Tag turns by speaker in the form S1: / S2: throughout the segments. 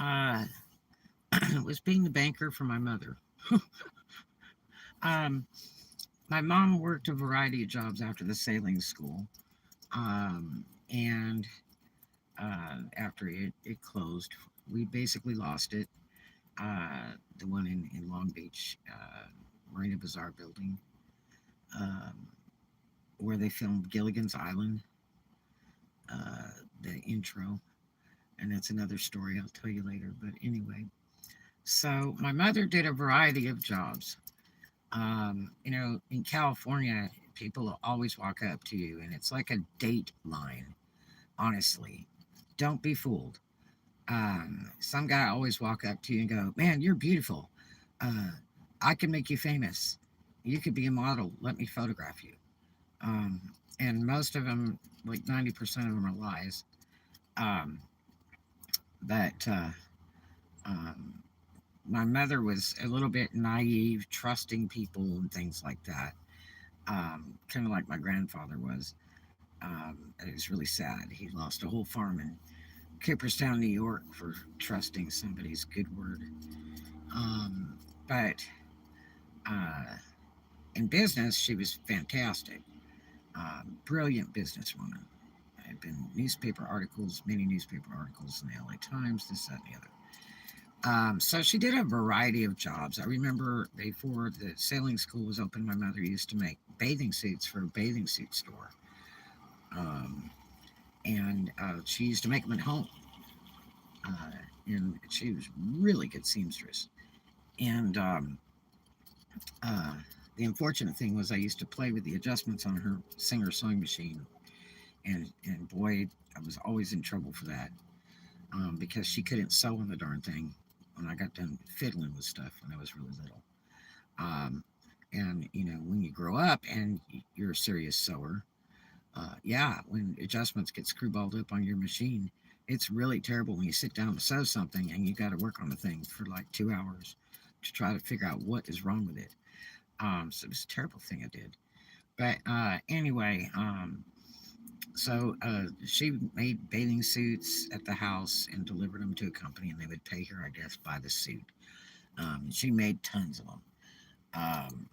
S1: uh, was being the banker for my mother. um, my mom worked a variety of jobs after the sailing school, and after it closed, we basically lost it. The one in Long Beach, Marina Bazaar building, um, where they filmed Gilligan's Island, the intro, and that's another story I'll tell you later. But anyway, so my mother did a variety of jobs. In California, people always walk up to you, and it's like a date line. Honestly, don't be fooled. Some guy always walk up to you and go, "Man, you're beautiful. Uh, I can make you famous. You could be a model. Let me photograph you." Um, and most of them, like 90% of them, are lies. Um, but um, my mother was a little bit naive, trusting people and things like that. Kind of like my grandfather was. It was really sad. He lost a whole farm in Cooperstown, New York, for trusting somebody's good word. But uh, in business, she was fantastic. Brilliant businesswoman. Had been newspaper articles, many newspaper articles in the LA Times, this, that, and the other. So she did a variety of jobs. I remember before the sailing school was open, my mother used to make bathing suits for a bathing suit store. Um, and she used to make them at home. Uh, and she was really good seamstress. And uh, the unfortunate thing was I used to play with the adjustments on her Singer sewing machine. And boy, I was always in trouble for that, because she couldn't sew on the darn thing when I got done fiddling with stuff when I was really little. Um, and when you grow up and you're a serious sewer, yeah, when adjustments get screwballed up on your machine, it's really terrible when you sit down to sew something and you got to work on the thing for like 2 hours to try to figure out what is wrong with it. So it was a terrible thing I did. But anyway, she made bathing suits at the house and delivered them to a company, and they would pay her, I guess, by the suit. She made tons of them. Um,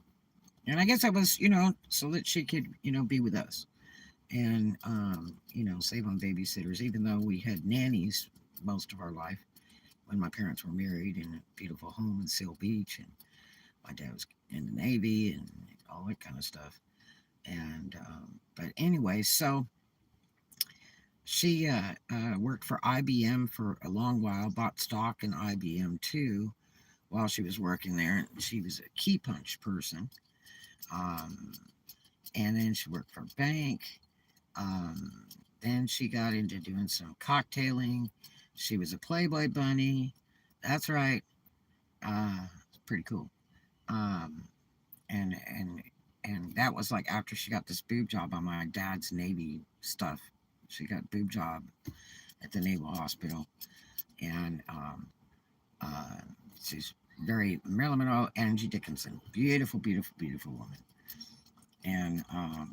S1: and I guess that was, so that she could, be with us and, save on babysitters, even though we had nannies most of our life when my parents were married in a beautiful home in Seal Beach. And my dad was in the Navy and all that kind of stuff. And, but anyway, so she worked for IBM for a long while, bought stock in IBM too while she was working there. She was a key punch person. Um, and then she worked for a bank. Um, then she got into doing some cocktailing. She was a Playboy bunny. That's right. It's pretty cool. Um, and and and that was like after she got this boob job on my dad's Navy stuff. She got boob job at the Naval Hospital, and uh, she's very Marilyn Monroe, Angie Dickinson, beautiful, beautiful, beautiful woman. And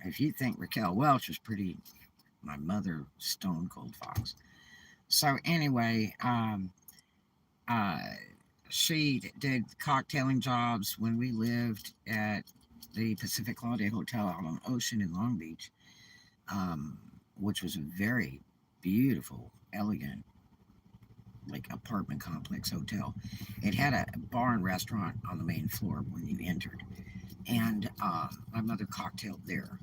S1: if you think Raquel Welch was pretty, my mother, Stone Cold Fox. So anyway, uh, she did cocktailing jobs when we lived at the Pacific Holiday Hotel out on Ocean in Long Beach, um, which was a very beautiful, elegant, like apartment complex hotel. It had a bar and restaurant on the main floor when you entered, and my mother cocktailed there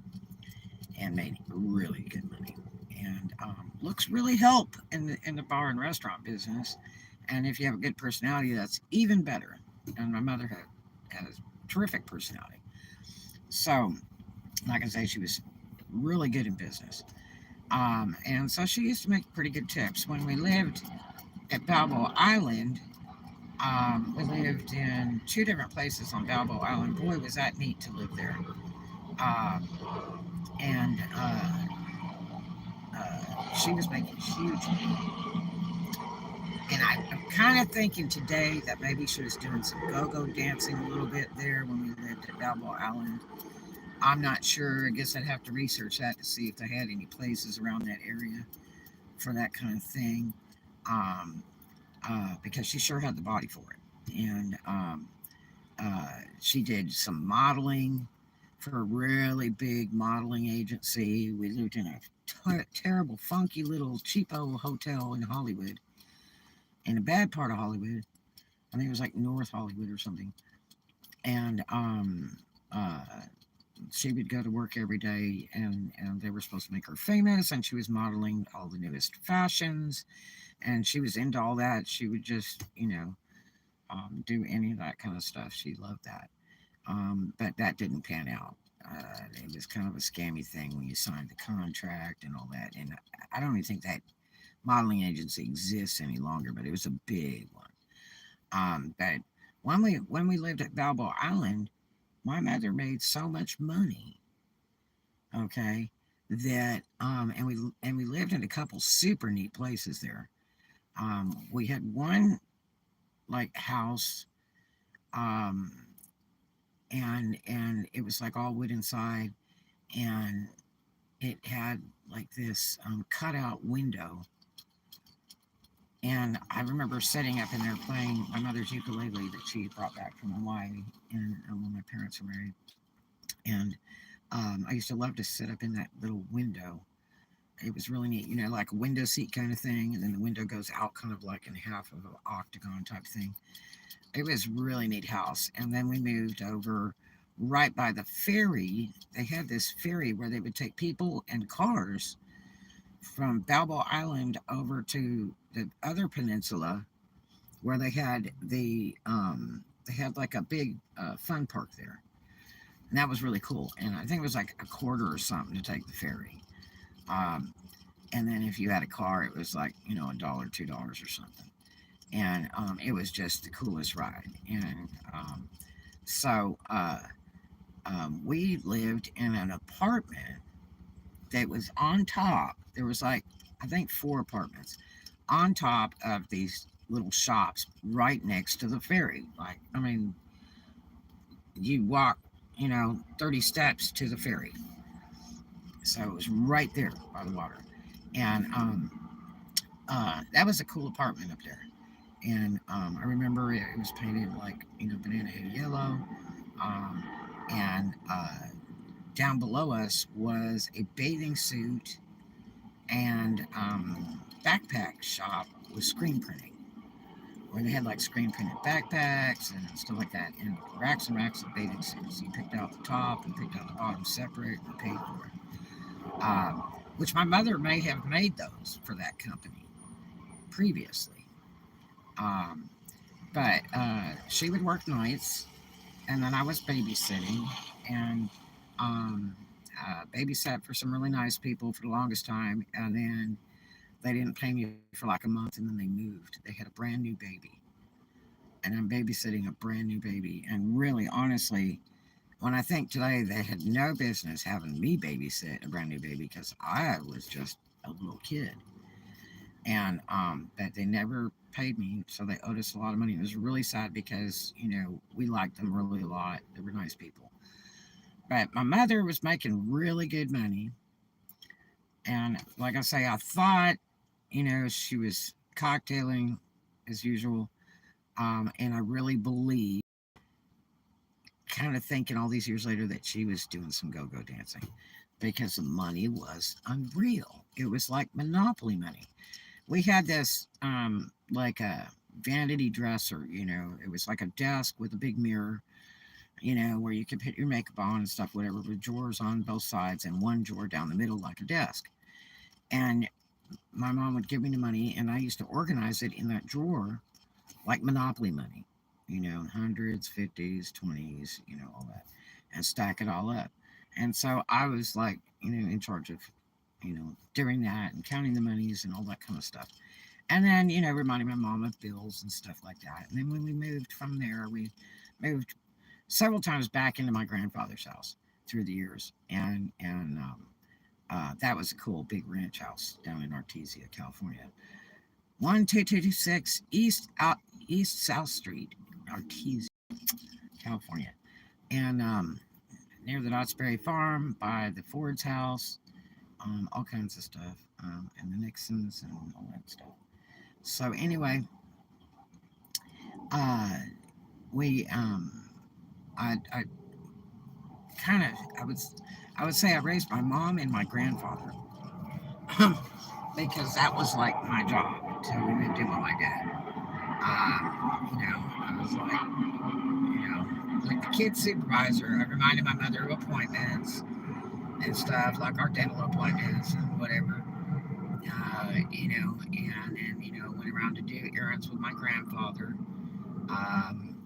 S1: and made really good money. And looks really help in the bar and restaurant business. And if you have a good personality, that's even better. And my mother had a terrific personality. So, like I say, she was really good in business. And so she used to make pretty good tips. When we lived at Balboa Island, we lived in two different places on Balboa Island. Boy, was that neat to live there. Um, and she was making huge money. And I'm kind of thinking today that maybe she was doing some go-go dancing a little bit there when we lived at Balboa Island. I'm not sure. I guess I'd have to research that to see if they had any places around that area for that kind of thing. Um, because she sure had the body for it. And she did some modeling for a really big modeling agency. We lived in a terrible, funky little cheapo hotel in Hollywood, in a bad part of Hollywood. I think it was like North Hollywood or something. And uh, she would go to work every day, and they were supposed to make her famous, and she was modeling all the newest fashions, and she was into all that. She would just, do any of that kind of stuff. She loved that. But that didn't pan out. It was kind of a scammy thing when you signed the contract and all that. And I don't even think that modeling agency exists any longer, but it was a big one. But when we lived at Balboa Island, my mother made so much money. Okay, that and we lived in a couple super neat places there. We had one like house, um, and it was like all wood inside, and it had like this cutout window. And I remember sitting up in there playing my mother's ukulele that she brought back from Hawaii, and when my parents were married. And I used to love to sit up in that little window. It was really neat, like a window seat kind of thing, and then the window goes out kind of like in half of an octagon type thing. It was really neat house. And then we moved over right by the ferry. They had this ferry where they would take people and cars from Balboa Island over to the other peninsula, where they had like a big fun park there, and that was really cool. And I think it was like a quarter or something to take the ferry. Um, and then if you had a car, it was like a dollar, $2 or something. And it was just the coolest ride. And so we lived in an apartment that was on top. There was like, I think, four apartments on top of these little shops right next to the ferry. Like, I mean, you walk, 30 steps to the ferry. So it was right there by the water. And that was a cool apartment up there. And I remember it was painted like, banana and yellow. Um, and down below us was a bathing suit and backpack shop with screen printing, where they had like screen printed backpacks and stuff like that, and racks and racks of bathing suits. You picked out the top and picked out the bottom separate and paid for it. Which my mother may have made those for that company previously. Um, but she would work nights, and then I was babysitting, and um, babysat for some really nice people for the longest time, and then they didn't pay me for like a month, and then they moved. They had a brand new baby, and I'm babysitting a brand new baby. And really, honestly, when I think today, they had no business having me babysit a brand new baby because I was just a little kid. And but they never paid me, so they owed us a lot of money. It was really sad because we liked them really a lot. They were nice people. But my mother was making really good money, and like I say, I thought she was cocktailing as usual, and I really believe, kind of thinking all these years later, that she was doing some go-go dancing because the money was unreal. It was like Monopoly money. We had this like a vanity dresser. It was like a desk with a big mirror, where you could put your makeup on and stuff, whatever, with drawers on both sides and one drawer down the middle like a desk. And my mom would give me the money, and I used to organize it in that drawer like Monopoly money, hundreds, 50s, 20s, all that, and stack it all up. And so I was like, in charge of, doing that and counting the monies and all that kind of stuff. And then, reminding my mom of bills and stuff like that. And then when we moved from there, we moved several times back into my grandfather's house through the years. And that was a cool big ranch house down in Artesia, California. 12226 East South Street, Artesia, California. And near the Knott's Farm, by the Ford's house, all kinds of stuff, and the Nixons and all that stuff. So anyway, Uh, we I kind of I would say I raised my mom and my grandfather because that was like my job until we moved in with my dad. I was like the kid supervisor. I reminded my mother of appointments and stuff, like our dental appointments and whatever. And then, went around to do errands with my grandfather,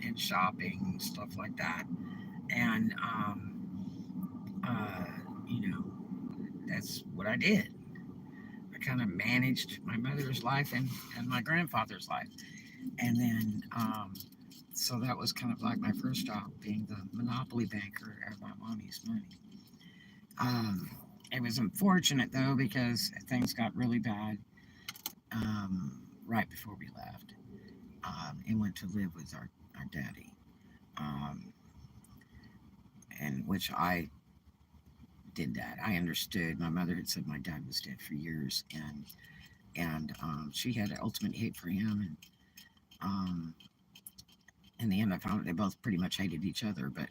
S1: and shopping, stuff like that. And, uh, you know, that's what I did. I kind of managed my mother's life and my grandfather's life. And then, so that was kind of like my first job, being the monopoly banker of my mommy's money. Um, it was unfortunate though because things got really bad, right before we left, and went to live with our daddy, um, and which I did that. I understood. My mother had said my dad was dead for years, and she had an ultimate hate for him, and um, in the end, I found out they both pretty much hated each other. But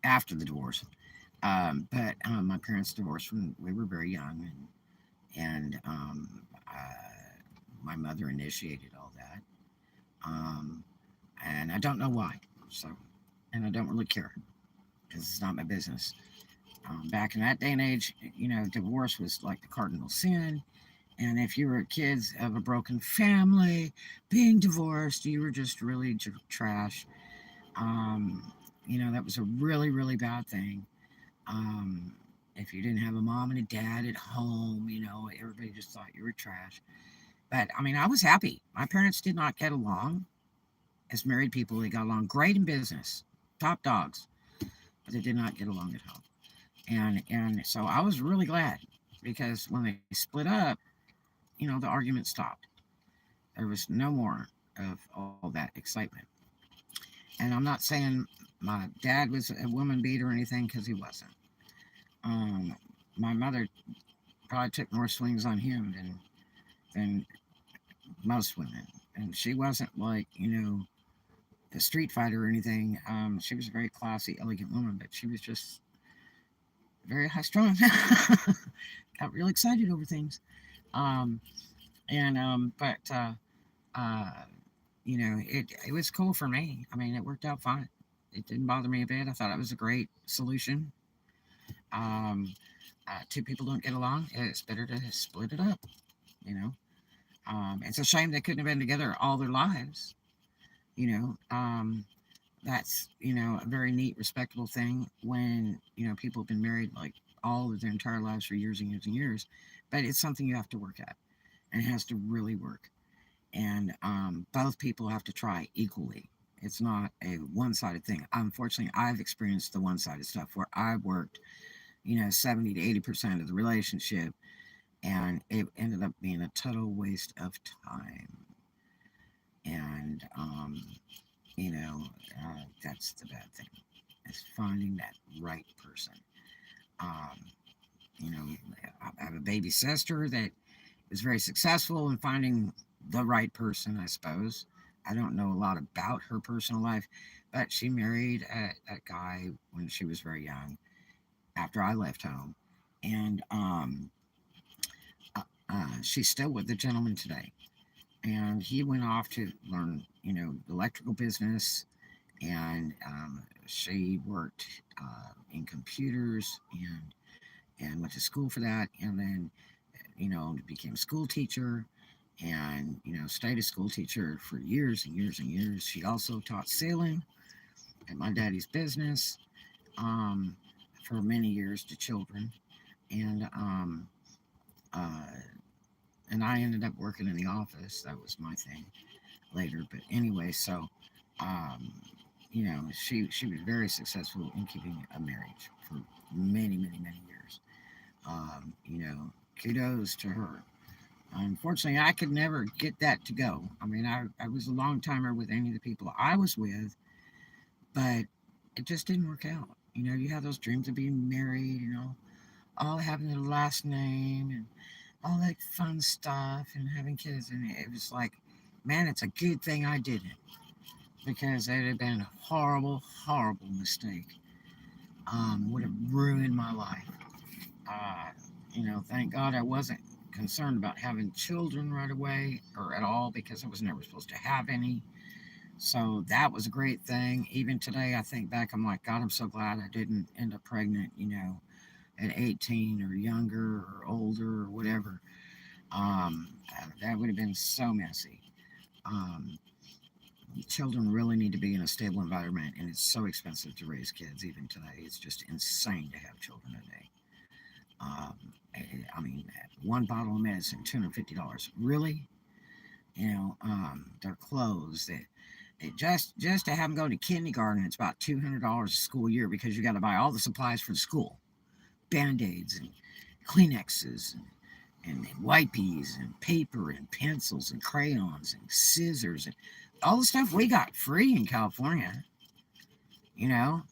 S1: after the divorce, but my parents divorced when we were very young, and my mother initiated all that, um, and I don't know why. So, and I don't really care because it's not my business. Back in that day and age, divorce was like the cardinal sin. And if you were kids of a broken family, being divorced, you were just really trash. Um, that was a really, really bad thing. Um, if you didn't have a mom and a dad at home, everybody just thought you were trash. But I mean, I was happy. My parents did not get along as married people. They got along great in business, top dogs, but they did not get along at home. And so I was really glad because when they split up, the argument stopped. There was no more of all that excitement. And I'm not saying my dad was a woman beater or anything because he wasn't. Um, my mother probably took more swings on him than most women, and she wasn't like a street fighter or anything. She was a very classy, elegant woman, but she was just very high strung. Got real excited over things. Um, and but uh, it was cool for me. I mean, it worked out fine. It didn't bother me a bit. I thought it was a great solution. Um, two people don't get along. It's better to split it up. You know, it's a shame they couldn't have been together all their lives. You know, that's a very neat, respectable thing when people have been married like all of their entire lives for years and years and years. But it's something you have to work at, and it has to really work. And both people have to try equally. It's not a one-sided thing. Unfortunately, I've experienced the one-sided stuff where I worked, 70 to 80% of the relationship, and it ended up being a total waste of time. And that's the bad thing. Is finding that right person. Um, you know, I have a baby sister that was very successful in finding the right person, I suppose. I don't know a lot about her personal life, but she married a guy when she was very young after I left home. And she's still with the gentleman today. And he went off to learn, electrical business. And she worked in computers and went to school for that. And then, became a school teacher and stayed a school teacher for years and years and years. She also taught sailing at my daddy's business, um, for many years to children, and uh, and I ended up working in the office. That was my thing later. But anyway, so um, she was very successful in keeping a marriage for many many many years. Kudos to her. Unfortunately, I could never get that to go. I mean, I was a long timer with any of the people I was with, but it just didn't work out. You have those dreams of being married, all having the last name and all that fun stuff and having kids. And it was like, man, it's a good thing I didn't. because it had been a horrible, horrible mistake. Would have ruined my life. Uh, thank God I wasn't concerned about having children right away or at all because I was never supposed to have any. So that was a great thing. Even today, I think back, I'm like, God, I'm so glad I didn't end up pregnant, at 18 or younger or older or whatever. That would have been so messy. Um, Children really need to be in a stable environment, and it's so expensive to raise kids even today. It's just insane to have children today. Um, I mean, one bottle of medicine, $250. Really? Their clothes. Just to have them go to kindergarten, it's about $200 a school year because you got to buy all the supplies for the school, Band-Aids and Kleenexes and wipes and paper and pencils and crayons and scissors and all the stuff we got free in California. You know,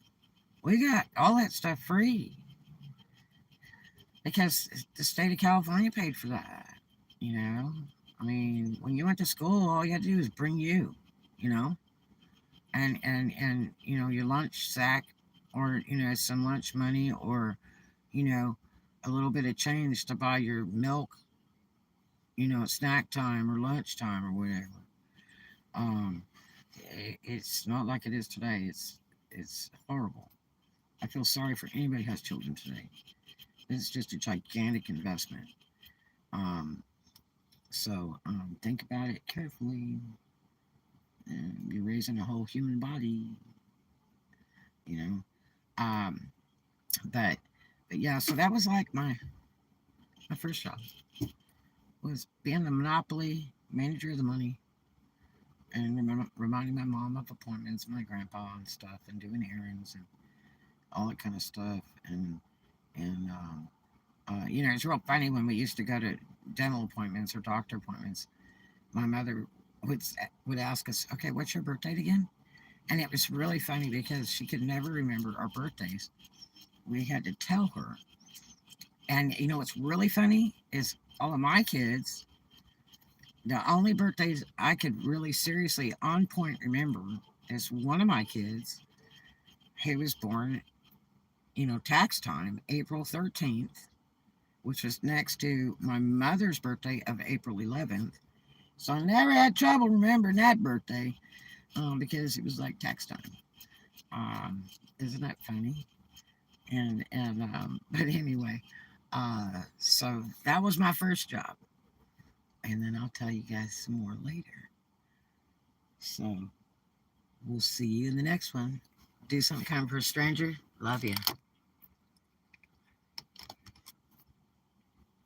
S1: we got all that stuff free because the state of California paid for that. You know, I mean, when you went to school, all you had to do was bring you. You know, and your lunch sack, or some lunch money, or you know a little bit of change to buy your milk, at snack time or lunchtime or whatever. Um, it's not like it is today. It's horrible. I feel sorry for anybody who has children today. It's just a gigantic investment. Um, so think about it carefully. You're raising a whole human body, you know. Um, but but yeah, so that was like my first job was being the monopoly manager of the money and reminding my mom of appointments, my grandpa and stuff, and doing errands and all that kind of stuff. And it's real funny when we used to go to dental appointments or doctor appointments. My mother would would ask us, "Okay, what's your birth date again?" And it was really funny because she could never remember our birthdays. We had to tell her. And what's really funny is all of my kids, the only birthdays I could really seriously on point remember is one of my kids. He was born, tax time, April 13th, which was next to my mother's birthday of April 11th. So I never had trouble remembering that birthday because it was like tax time. Um, isn't that funny? But anyway, so that was my first job, and then I'll tell you guys some more later. So we'll see you in the next one. Do something kind for a stranger. Love you.